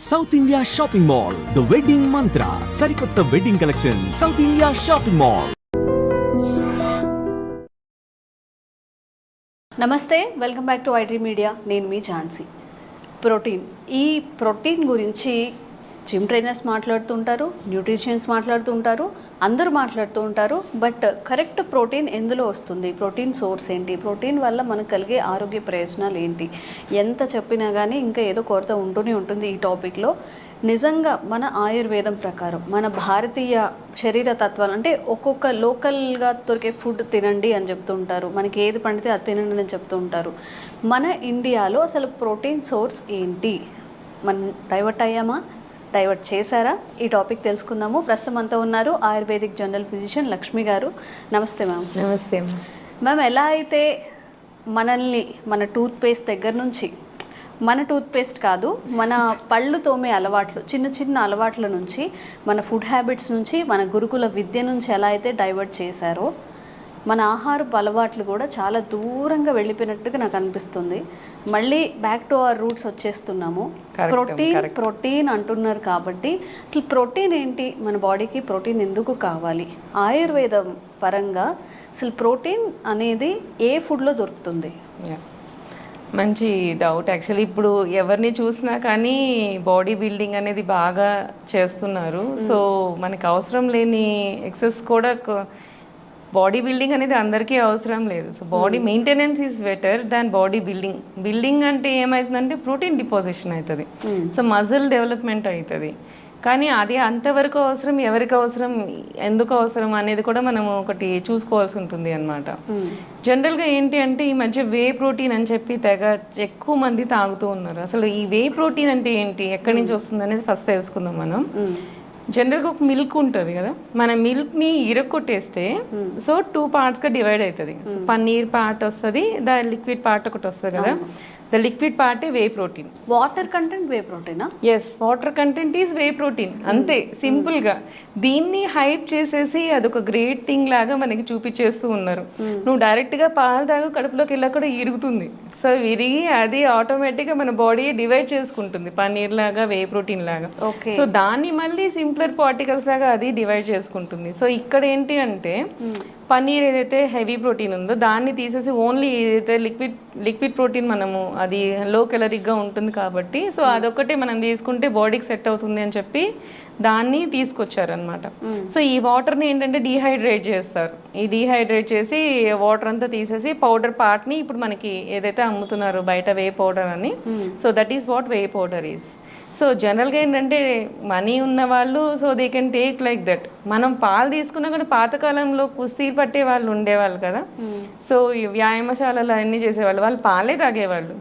South India shopping mall the wedding Mantra సరికొత్త wedding collection south India shopping mall. నమస్తే, welcome back to IT media. నేను మీ ఝాన్సీ. ఈ protein గురించి జిమ్ ట్రైనర్స్ మాట్లాడుతుంటారు, న్యూట్రిషన్స్ మాట్లాడుతుంటారు, అందరూ మాట్లాడుతూ ఉంటారు. బట్ కరెక్ట్ ప్రోటీన్ ఎందులో వస్తుంది, ప్రోటీన్ సోర్స్ ఏంటి, ప్రోటీన్ వల్ల మనకు కలిగే ఆరోగ్య ప్రయోజనాలు ఏంటి, ఎంత చెప్పినా కానీ ఇంకా ఏదో కొరత ఉంటూనే ఉంటుంది ఈ టాపిక్లో. నిజంగా మన ఆయుర్వేదం ప్రకారం మన భారతీయ శరీర తత్వాలు అంటే ఒక్కొక్క లోకల్గా దొరికే ఫుడ్ తినండి అని చెప్తూ ఉంటారు, మనకి ఏది పండితే అది తినండి అని చెప్తూ ఉంటారు. మన ఇండియాలో అసలు ప్రోటీన్ సోర్స్ ఏంటి, మనం డైవర్ట్ అయ్యామా, డైవర్ట్ చేశారా? ఈ టాపిక్ తెలుసుకుందాము. ప్రస్తుతం అంతా ఉన్నారు ఆయుర్వేదిక్ జనరల్ ఫిజిషియన్ లక్ష్మి గారు. నమస్తే మ్యామ్. నమస్తే మ్యామ్. ఎలా అయితే మనల్ని మన టూత్పేస్ట్ దగ్గర నుంచి, మన టూత్పేస్ట్ కాదు, మన పళ్ళు తోమే అలవాట్లు, చిన్న చిన్న అలవాట్ల నుంచి, మన ఫుడ్ హ్యాబిట్స్ నుంచి, మన గురుకుల విద్య నుంచి ఎలా అయితే డైవర్ట్ చేశారో, మన ఆహారపు అలవాట్లు కూడా చాలా దూరంగా వెళ్ళిపోయినట్టుగా నాకు అనిపిస్తుంది. మళ్ళీ బ్యాక్ టు అవర్ రూట్స్ వచ్చేస్తున్నాము. ప్రోటీన్ అంటున్నారు కాబట్టి అసలు ప్రోటీన్ ఏంటి, మన బాడీకి ప్రోటీన్ ఎందుకు కావాలి, ఆయుర్వేదం పరంగా అసలు ప్రోటీన్ అనేది ఏ ఫుడ్లో దొరుకుతుంది? మంచి డౌట్. యాక్చువల్లీ ఇప్పుడు ఎవరిని చూసినా కానీ బాడీ బిల్డింగ్ అనేది బాగా చేస్తున్నారు. సో మనకి అవసరం లేని ఎక్సెస్ కూడా, బాడీ బిల్డింగ్ అనేది అందరికీ అవసరం లేదు. So body maintenance is better than body building. Building అంటే ఏమవుతుందంటే ప్రోటీన్ డిపాజిషన్ అవుతుంది, సో మజిల్ డెవలప్మెంట్ అవుతుంది. కానీ అది అంతవరకు అవసరం, ఎవరికి అవసరం, ఎందుకు అవసరం అనేది కూడా మనం ఒకటి చూసుకోవాల్సి ఉంటుంది అనమాట. జనరల్గా ఏంటి అంటే ఈ మధ్య వే ప్రోటీన్ అని చెప్పి తెగ ఎక్కువ మంది తాగుతూ ఉన్నారు. అసలు ఈ వే ప్రోటీన్ అంటే ఏంటి, ఎక్కడి నుంచి వస్తుంది అనేది ఫస్ట్ తెలుసుకుందాం మనం. జనరల్గా ఒక మిల్క్ ఉంటుంది కదా, మన మిల్క్ని ఇరక్కొట్టేస్తే సో 2 పార్ట్స్గా డివైడ్ అవుతుంది. సో పన్నీర్ పార్ట్ వస్తుంది, ద లిక్విడ్ పార్ట్ ఒకటి వస్తుంది కదా. ద లిక్విడ్ పార్టే whey protein. Water content whey ప్రోటీనా? Yes, water content is whey protein, అంతే సింపుల్గా. దీన్ని హైప్ చేసేసి అదొక గ్రేట్ థింగ్ లాగా మనకి చూపించేస్తూ ఉన్నారు. నువ్వు డైరెక్ట్గా పాలు తాగు, కడుపులోకి వెళ్ళా కూడా ఇరుగుతుంది. సో విరిగి అది ఆటోమేటిక్గా మన బాడీ డివైడ్ చేసుకుంటుంది, పన్నీర్ లాగా, వే ప్రోటీన్ లాగా. సో దాన్ని మళ్ళీ సింప్లర్ పార్టికల్స్ లాగా అది డివైడ్ చేసుకుంటుంది. సో ఇక్కడ ఏంటి అంటే పన్నీర్ ఏదైతే హెవీ ప్రోటీన్ ఉందో దాన్ని తీసేసి ఓన్లీ ఏదైతే లిక్విడ్ ప్రోటీన్ మనము, అది లో కెలరిక్గా ఉంటుంది కాబట్టి సో అదొక్కటే మనం తీసుకుంటే బాడీకి సెట్ అవుతుంది అని చెప్పి దాన్ని తీసుకొచ్చారనమాట. సో ఈ వాటర్ని ఏంటంటే డీహైడ్రేట్ చేస్తారు. ఈ డీహైడ్రేట్ చేసి వాటర్ అంతా తీసేసి పౌడర్ పార్ట్ని ఇప్పుడు మనకి ఏదైతే అమ్ముతున్నారో బయట వే పౌడర్ అని, so that is what way powder is. So జనరల్గా ఏంటంటే మనీ ఉన్న వాళ్ళు so they can take like that. మనం పాలు తీసుకున్నా కూడా పాతకాలంలో కుస్తీలు పట్టే వాళ్ళు ఉండేవాళ్ళు కదా, సో వ్యాయామశాలలు అన్నీ చేసేవాళ్ళు, వాళ్ళు పాలే తాగేవాళ్ళు.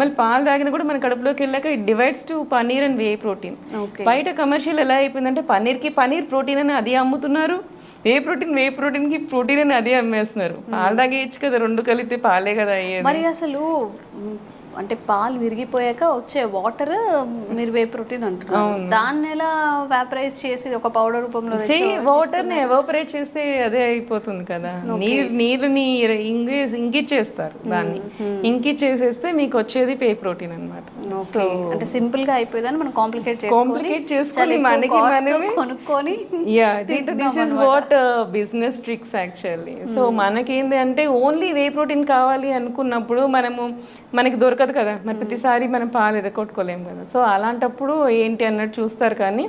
మళ్ళీ పాలు తాగినా కూడా మన కడుపులోకి వెళ్ళాక it divides to paneer and whey protein. బయట కమర్షియల్ ఎలా అయిపోయిందంటే పన్నీర్కి పన్నీర్ ప్రోటీన్ అని అది అమ్ముతున్నారు, వే ప్రోటీన్కి ప్రోటీన్ అని అదే అమ్మేస్తున్నారు. పాలు తాగేయచ్చు కదా, రెండు కలిపితే పాలే కదా అయ్యేది. మరి అసలు అంటే పాలు విరిగిపోయాక వచ్చే వాటర్ మీరు వే ప్రోటీన్ అంటున్నారు, దాన్ని ఎలా వాపరైజ్ చేసి ఒక పౌడర్ రూపంలో వాటర్ని ఎవాపరేట్ చేస్తే అదే అయిపోతుంది కదా. నీరుని ఇంకిచ్చేస్తారు, దాన్ని ఇంకిచ్చేసేస్తే మీకు వచ్చేది వే ప్రోటీన్ అనమాట. అంటే సింపుల్ గా అయిపోయిందని మనం కాంప్లికేట్ చేసుకొని మనకి మనమే కొనుక్కొని, this is what business tricks actually. So మనకేంది అంటే ఓన్లీ వే ప్రోటీన్ కావాలి అనుకున్నప్పుడు మనకి దొరకదు కదా, మరి ప్రతిసారి మనం పాలు ఎరగొట్టుకోలేము కదా. సో అలాంటప్పుడు ఏంటి అన్నట్టు చూస్తారు. కానీ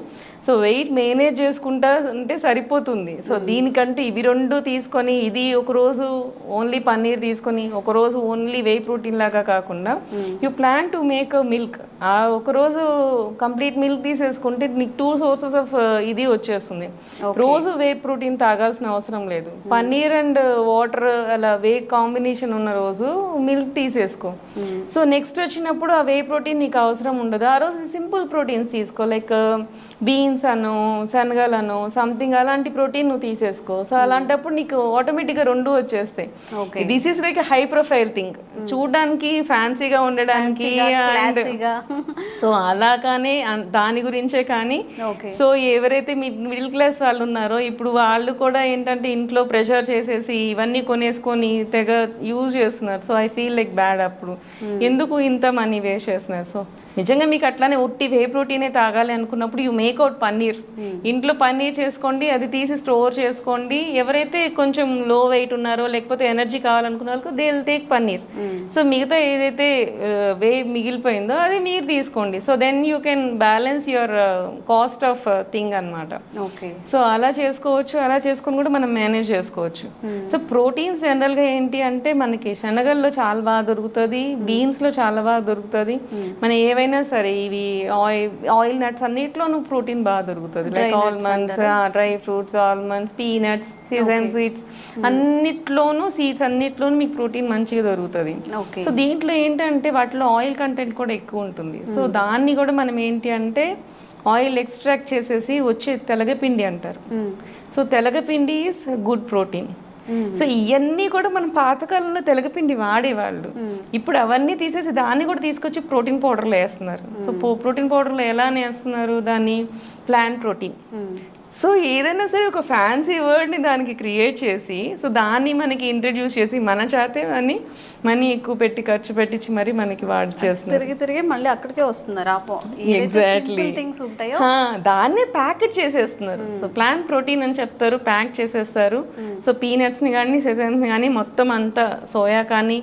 సో వెయిట్ మేనేజ్ చేసుకుంటా అంటే సరిపోతుంది. సో దీనికంటే ఇవి రెండు తీసుకొని, ఇది ఒకరోజు ఓన్లీ పన్నీర్ తీసుకొని ఒకరోజు ఓన్లీ వే ప్రోటీన్ లాగా కాకుండా you plan to make milk, ఆ ఒకరోజు కంప్లీట్ మిల్క్ తీసేసుకుంటే నీకు 2 సోర్సెస్ ఆఫ్ ఇది వచ్చేస్తుంది. రోజు వే ప్రోటీన్ తాగాల్సిన అవసరం లేదు. పన్నీర్ అండ్ వాటర్ అలా వే కాంబినేషన్ ఉన్న రోజు మిల్క్ తీసేసుకో. సో నెక్స్ట్ వచ్చినప్పుడు ఆ వే ప్రోటీన్ నీకు అవసరం ఉండదు. ఆ రోజు సింపుల్ ప్రోటీన్స్ తీసుకో, లైక్ బీన్స్ అను, శనగలను, సంథింగ్ అలాంటి ప్రోటీన్ నువ్వు తీసేసుకో. సో అలాంటప్పుడు నీకు ఆటోమేటిక్గా రెండు వచ్చేస్తాయి. This is like high profile thing, చూడడానికి ఫ్యాన్సీగా ఉండడానికి. సో అలాగానే దాని గురించే. కానీ సో ఎవరైతే మిడిల్ క్లాస్ వాళ్ళు ఉన్నారో ఇప్పుడు వాళ్ళు కూడా ఏంటంటే ఇంట్లో ప్రెషర్ చేసేసి ఇవన్నీ కొనేసుకొని తెగ యూజ్ చేస్తున్నారు. So I feel like bad. అప్పుడు ఎందుకు ఇంత మనీ వేస్ట్ చేస్తున్నారు? సో నిజంగా మీకు అట్లానే ఒట్టి వే ప్రోటీనే తాగాలి అనుకున్నప్పుడు యూ మేక్అవుట్ పన్నీర్. ఇంట్లో పన్నీర్ చేసుకోండి, అది తీసి స్టోర్ చేసుకోండి. ఎవరైతే కొంచెం లో వెయిట్ ఉన్నారో లేకపోతే ఎనర్జీ కావాలనుకున్నారో they will take paneer. So మిగతా ఏదైతే వే మిగిలిపోయిందో అది మీరు తీసుకోండి. So then you can balance your cost of thing అనమాట. ఓకే. సో అలా చేసుకోవచ్చు, అలా చేసుకొని కూడా మనం మేనేజ్ చేసుకోవచ్చు. సో ప్రోటీన్స్ జనరల్గా ఏంటి అంటే మనకి శనగల్లో చాలా బాగా దొరుకుతుంది, బీన్స్లో చాలా బాగా దొరుకుతుంది. మన ఏవైనా సరే ఇవి ఆయిల్ నట్స్ అన్నిట్లోనూ ప్రోటీన్ బాగా దొరుకుతుంది. Like almonds, dry fruits, almonds, peanuts, సిజమ్ seeds అన్నిట్లోనూ, సీడ్స్ అన్నిట్లోనూ మీకు ప్రోటీన్ మంచిగా దొరుకుతుంది. సో దీంట్లో ఏంటంటే వాటిలో ఆయిల్ కంటెంట్ కూడా ఎక్కువ ఉంటుంది. సో దాన్ని కూడా మనం ఏంటి అంటే ఆయిల్ ఎక్స్ట్రాక్ట్ చేసేసి వచ్చే తెలగపిండి అంటారు. సో తెలగపిండి ఈజ్ గుడ్ ప్రోటీన్. సో ఇవన్నీ కూడా మనం పాతకాలంలో తెలగపిండి వాడేవాళ్ళు. ఇప్పుడు అవన్నీ తీసేసి దాన్ని కూడా తీసుకొచ్చి ప్రోటీన్ పౌడర్లో వేస్తున్నారు. సో ప్రోటీన్ పౌడర్లో ఎలా వేస్తున్నారు దాన్ని? Plant protein. సో ఏదైనా సరే ఒక ఫ్యాన్సీ వర్డ్ని దానికి క్రియేట్ చేసి సో దాన్ని మనకి ఇంట్రడ్యూస్ చేసి మన చేతే అని మనీ ఎక్కువ పెట్టి ఖర్చు పెట్టించి మరి మనకి వాడి చేస్తున్నారు. తిరిగి మళ్ళీ అక్కడికే వస్తున్నారు. ఎగ్జాక్ట్లీ దాన్నే ప్యాకెట్ చేసేస్తున్నారు. సో ప్లాంట్ ప్రోటీన్ అని చెప్తారు, ప్యాక్ చేసేస్తారు. సో పీనట్స్ని కానీ సెసమ్స్ని కానీ మొత్తం అంతా సోయా కానీ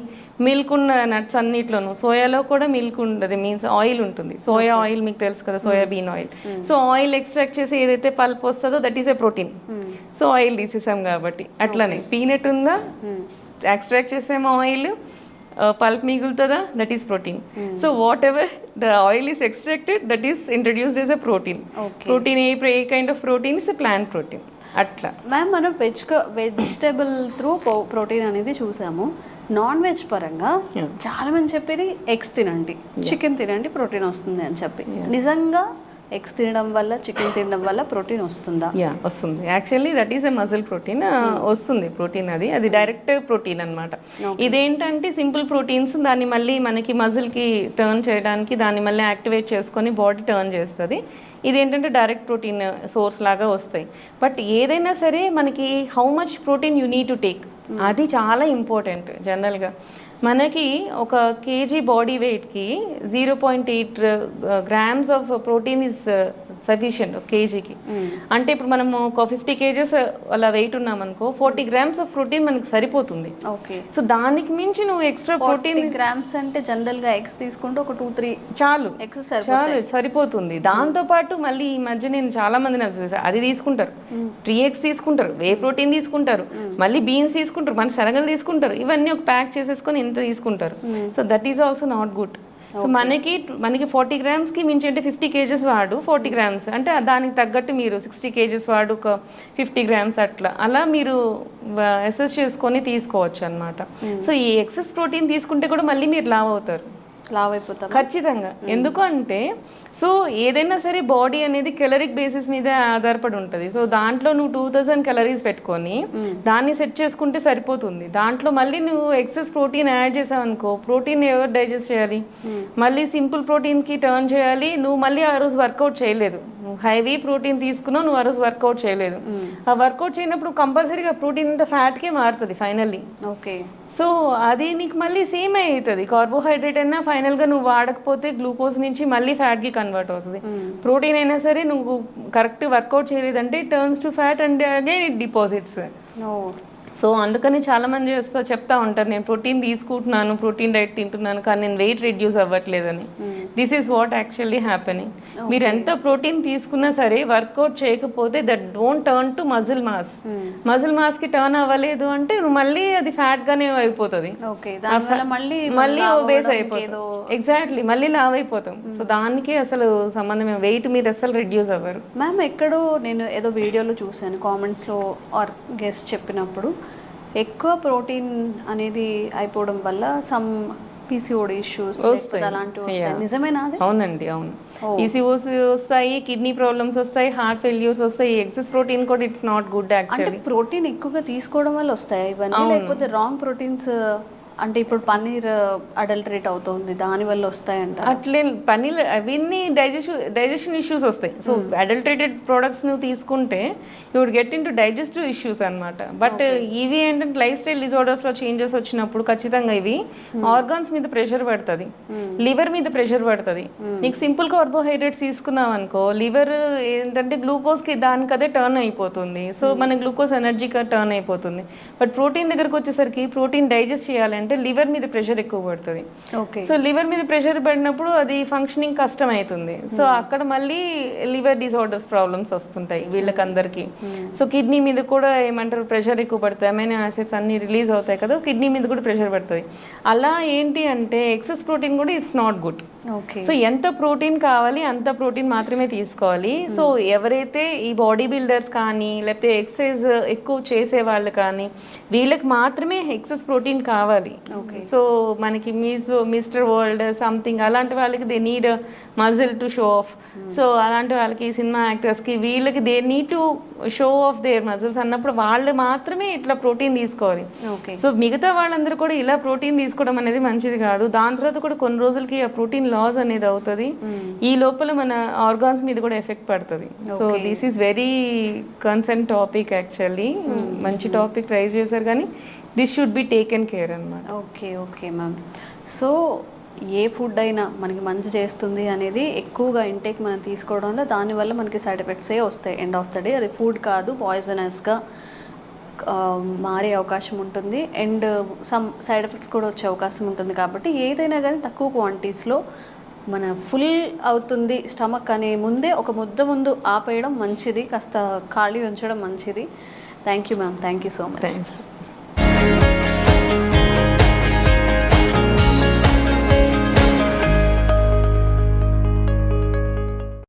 మిల్క్ ఉన్న నట్స్ అన్నిట్లోనూ, సోయాలో కూడా మిల్క్ ఉంటుంది, మీన్స్ ఆయిల్ ఉంటుంది. సోయా ఆయిల్ మీకు తెలుసు కదా, soybean oil. So oil extract చేసి ఏదైతే పల్ప్ వస్తుందో that is a protein. So oil తీసేసాం కాబట్టి అట్లానే పీనట్ ఉందా, ఎక్స్ట్రాక్ట్ చేసాము ఆయిల్, పల్ప్ మిగులుతుందా, that is protein. So whatever the oil is extracted that is introduced as a protein. Protein a kind of protein is a plant protein. అట్లా ma'am మనం vegetable through protein అనేది చూసాము. Non veg పరంగా చాలా మంది చెప్పేది eggs తినండి, chicken తినండి, ప్రోటీన్ వస్తుంది అని చెప్పి. నిజంగా ఎగ్స్ తినడం వల్ల, చికెన్ తినడం వల్ల ప్రోటీన్ వస్తుందా? వస్తుంది. Actually that is a muscle protein. వస్తుంది ప్రోటీన్, అది డైరెక్ట్ ప్రోటీన్ అనమాట. ఇదేంటంటే సింపుల్ ప్రోటీన్స్, దాన్ని మళ్ళీ మనకి మజిల్కి టర్న్ చేయడానికి దాన్ని మళ్ళీ యాక్టివేట్ చేసుకొని బాడీ టర్న్ చేస్తుంది. ఇదేంటంటే డైరెక్ట్ ప్రోటీన్ సోర్స్ లాగా వస్తాయి. బట్ ఏదైనా సరే మనకి how much protein you need to take అది చాలా ఇంపార్టెంట్. జనరల్గా మనకి ఒక కేజీ బాడీ వెయిట్కి 0.8 grams of protein is sufficient కేజీకి. అంటే ఇప్పుడు మనము ఒక 50 kgs అలా వెయిట్ ఉన్నామనుకో 40 grams ఆఫ్ ప్రోటీన్ మనకి సరిపోతుంది. ఓకే. సో దానికి మించి నువ్వు ఎక్స్ట్రా ప్రోటీన్ గ్రామ్స్ అంటే జనరల్గా ఎగ్స్ తీసుకుంటే ఒక 2-3 చాలు, ఎగ్స్ చాలు సరిపోతుంది. దాంతోపాటు మళ్ళీ ఈ మధ్య నేను చాలా మందిని అది తీసుకుంటారు, 3 eggs తీసుకుంటారు, వే ప్రోటీన్ తీసుకుంటారు, మళ్ళీ బీన్స్ తీసుకుంటారు, మన శనగలు తీసుకుంటారు, ఇవన్నీ ఒక ప్యాక్ చేసేసుకొని ఇంత తీసుకుంటారు. So that is also not good. So మనకి 40 grams మించి అంటే 50 kgs వాడు 40 grams అంటే దానికి తగ్గట్టు మీరు 60 kgs వాడు ఒక 50 grams అలా మీరు అసెస్ చేసుకొని తీసుకోవచ్చు అనమాట. సో ఈ ఎక్సెస్ ప్రోటీన్ తీసుకుంటే కూడా మళ్ళీ మీరు లావ్ అయిపోతారు ఖచ్చితంగా. ఎందుకంటే సో ఏదైనా సరే బాడీ అనేది కెలరిక్ బేసిస్ మీద ఆధారపడి ఉంటుంది. సో దాంట్లో నువ్వు 2000 calories పెట్టుకొని దాన్ని సెట్ చేసుకుంటే సరిపోతుంది. దాంట్లో మళ్ళీ నువ్వు ఎక్సెస్ ప్రోటీన్ యాడ్ చేసావు అనుకో, ప్రోటీన్ ఎవరు డైజెస్ట్ చేయాలి? మళ్ళీ సింపుల్ ప్రోటీన్కి టర్న్ చేయాలి. నువ్వు మళ్ళీ ఆ రోజు వర్కౌట్ చేయలేదు, నువ్వు హెవీ ప్రోటీన్ తీసుకున్నావు, నువ్వు ఆ రోజు వర్కౌట్ చేయలేదు. ఆ వర్కౌట్ చేయనప్పుడు కంపల్సరీగా ప్రోటీన్ అంతా ఫ్యాట్కే మారుతుంది ఫైనల్లీ. ఓకే. సో అది నీకు మళ్ళీ సేమ్ అవుతుంది. కార్బోహైడ్రేట్ అయినా ఫైనల్గా నువ్వు వాడకపోతే గ్లూకోజ్ నుంచి మళ్ళీ ఫ్యాట్కి కన్వర్ట్ అవుతుంది. ప్రోటీన్ అయినా సరే నువ్వు కరెక్ట్ వర్కౌట్ చేయలేదంటే turns to fat and again it deposits. So అందుకని చాలా మంది చెప్తా ఉంటారు, నేను ప్రోటీన్ తీసుకుంటున్నాను, ప్రోటీన్ డైట్ తింటున్నాను, కానీ నేను వెయిట్ రిడ్యూస్ అవ్వట్లేదని. This is what actually happening. మీరు ఎంత ప్రోటీన్ తీసుకున్నా సరే వర్కౌట్ చేయకపోతే that don't turn to muscle mass. Muscle mass కి టర్న్ అవ్వలేదు అంటే మళ్ళీ అది ఫ్యాట్ గానే అయిపోతుంది, మళ్ళీ ఒబేస్ అయిపోతుంది. ఎగ్జాక్ట్లీ, మళ్ళీ లావ్ అయిపోతాం. సో దానికి అసలు సంబంధం, వెయిట్ మీరు అసలు రిడ్యూస్ అవ్వరు. మ్యామ్ ఎక్కడో నేను ఏదో వీడియోలో చూసాను, కామెంట్స్లో ఆర్ గెస్ట్ చెప్పినప్పుడు ఎక్కువ ప్రోటీన్ అనేది అయిపోవడం వల్ల సమ్ పీసీఓడి ఇష్యూస్ అలాంటివి వస్తాయి. నిజమేనా? అవునండి, అవును. పీసీఓస్ వస్తాయి, కిడ్నీ ప్రాబ్లమ్స్ వస్తాయి, హార్ట్ ఫెయిల్యూర్స్ వస్తాయి. ఎక్సెస్ ప్రోటీన్ కూడా it's not good actually. Protein ఎక్కువగా తీసుకోవడం వల్ల వస్తాయి ఇవన్నీ, లేకపోతే రాంగ్ ప్రోటీన్స్ అంటే ఇప్పుడు పన్నీర్ అడల్టరేట్ అవుతుంది, దానివల్ల వస్తాయంట. అట్లే పన్నీర్ అవన్నీ డైజెషన్ ఇష్యూస్ వస్తాయి. సో అడల్టరేటెడ్ ప్రోడక్ట్స్ నువ్వు తీసుకుంటే you would get in to digestive issues అనమాట. బట్ ఇవి ఏంటంటే లైఫ్ స్టైల్ డిజార్డర్స్లో చేంజెస్ వచ్చినప్పుడు ఖచ్చితంగా ఇవి ఆర్గాన్స్ మీద ప్రెషర్ పడుతుంది, లివర్ మీద ప్రెషర్ పడుతుంది. నీకు సింపుల్ కార్బోహైడ్రేట్స్ తీసుకున్నావు అనుకో, లివర్ ఏంటంటే గ్లూకోజ్కి దానికి అదే టర్న్ అయిపోతుంది. సో మన గ్లూకోజ్ ఎనర్జీగా టర్న్ అయిపోతుంది. బట్ ప్రోటీన్ దగ్గరకు వచ్చేసరికి ప్రోటీన్ డైజెస్ట్ చేయాలంటే లివర్ మీద ప్రెషర్ ఎక్కువ పడుతుంది. సో లివర్ మీద ప్రెషర్ పడినప్పుడు అది ఫంక్షనింగ్ కష్టం అవుతుంది. సో అక్కడ మళ్ళీ లివర్ డిసార్డర్స్ ప్రాబ్లమ్స్ వస్తుంటాయి వీళ్ళకందరికీ. సో కిడ్నీ మీద కూడా ఏమంటారు ప్రెషర్ ఎక్కువ పడుతుంది, అమైనో యాసిడ్స్ అన్ని రిలీజ్ అవుతాయి కదా, కిడ్నీ మీద కూడా ప్రెషర్ పడుతుంది. అలా ఏంటి అంటే ఎక్సెస్ ప్రోటీన్ కూడా ఇట్స్ నాట్ గుడ్. సో ఎంత ప్రోటీన్ కావాలి అంత ప్రోటీన్ మాత్రమే తీసుకోవాలి. సో ఎవరైతే ఈ బాడీ బిల్డర్స్ కానీ లేకపోతే ఎక్సర్సైజ్ ఎక్కువ చేసే వాళ్ళు కానీ వీళ్ళకి మాత్రమే ఎక్సెస్ ప్రోటీన్ కావాలి. సో మనకి మిస్టర్ వరల్డ్ సంథింగ్ అలాంటి వాళ్ళకి they need muscle to show off. So అలాంటి వాళ్ళకి సినిమా యాక్టర్స్కి వీళ్ళకి they need to show of their muscles అన్నప్పుడు వాళ్ళు మాత్రమే ఇట్లా ప్రోటీన్ తీసుకోవాలి. సో మిగతా వాళ్ళందరూ కూడా ఇలా ప్రోటీన్ తీసుకోవడం అనేది మంచిది కాదు. దాని తర్వాత కూడా కొన్ని రోజులకి ఆ ప్రోటీన్ లాస్ అనేది అవుతుంది. ఈ లోపల మన ఆర్గాన్స్ మీద కూడా ఎఫెక్ట్ పడుతుంది. So this is very concern topic actually. మంచి టాపిక్ ట్రై చేశారు కానీ this should be taken care అన్నమాట. Okay ma'am. సో ఏ ఫుడ్ అయినా మనకి మంచి చేస్తుంది అనేది ఎక్కువగా ఇంటేక్ మనం తీసుకోవడం వల్ల దానివల్ల మనకి సైడ్ ఎఫెక్ట్సే వస్తాయి. ఎండ్ ఆఫ్ ద డే అది ఫుడ్ కాదు, పాయిజనస్గా మారే అవకాశం ఉంటుంది. అండ్ సమ్ సైడ్ ఎఫెక్ట్స్ కూడా వచ్చే అవకాశం ఉంటుంది. కాబట్టి ఏదైనా కానీ తక్కువ క్వాంటిటీస్లో మన ఫుల్ అవుతుంది స్టమక్ అనే ముందే ఒక ముందు ఆపేయడం మంచిది, కాస్త ఖాళీ ఉంచడం మంచిది. Thank you ma'am, thank you so much.